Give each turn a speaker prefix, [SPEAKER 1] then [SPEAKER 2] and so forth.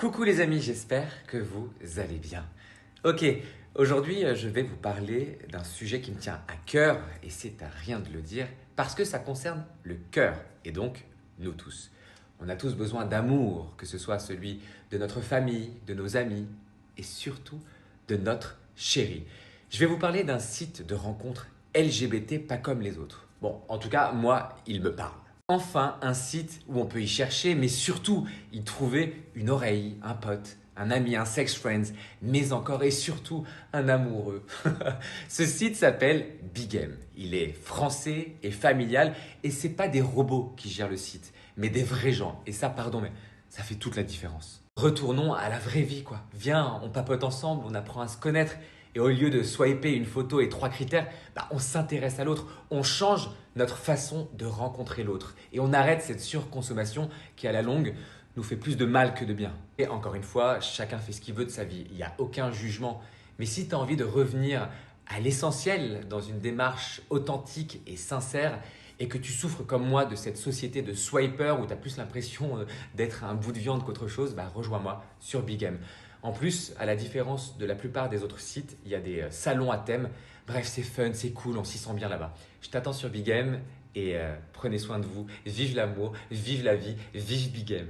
[SPEAKER 1] Coucou les amis, j'espère que vous allez bien. Ok, aujourd'hui je vais vous parler d'un sujet qui me tient à cœur et c'est à rien de le dire parce que ça concerne le cœur et donc nous tous. On a tous besoin d'amour, que ce soit celui de notre famille, de nos amis et surtout de notre chérie. Je vais vous parler d'un site de rencontres LGBT pas comme les autres. Bon, en tout cas, moi, il me parle. Enfin, un site où on peut y chercher, mais surtout y trouver une oreille, un pote, un ami, un sex friends, mais encore et surtout un amoureux. Ce site s'appelle Bigame. Il est français et familial et c'est pas des robots qui gèrent le site, mais des vrais gens. Et ça, pardon, mais ça fait toute la différence. Retournons à la vraie vie, quoi. Viens, on papote ensemble, on apprend à se connaître. Et au lieu de swiper une photo et 3 critères, on s'intéresse à l'autre. On change notre façon de rencontrer l'autre. Et on arrête cette surconsommation qui, à la longue, nous fait plus de mal que de bien. Et encore une fois, chacun fait ce qu'il veut de sa vie. Il n'y a aucun jugement. Mais si tu as envie de revenir à l'essentiel dans une démarche authentique et sincère, et que tu souffres comme moi de cette société de swiper où tu as plus l'impression d'être un bout de viande qu'autre chose, rejoins-moi sur Bigame. En plus, à la différence de la plupart des autres sites, il y a des salons à thème. Bref, c'est fun, c'est cool, on s'y sent bien là-bas. Je t'attends sur Bigame et prenez soin de vous. Vive l'amour, vive la vie, vive Bigame.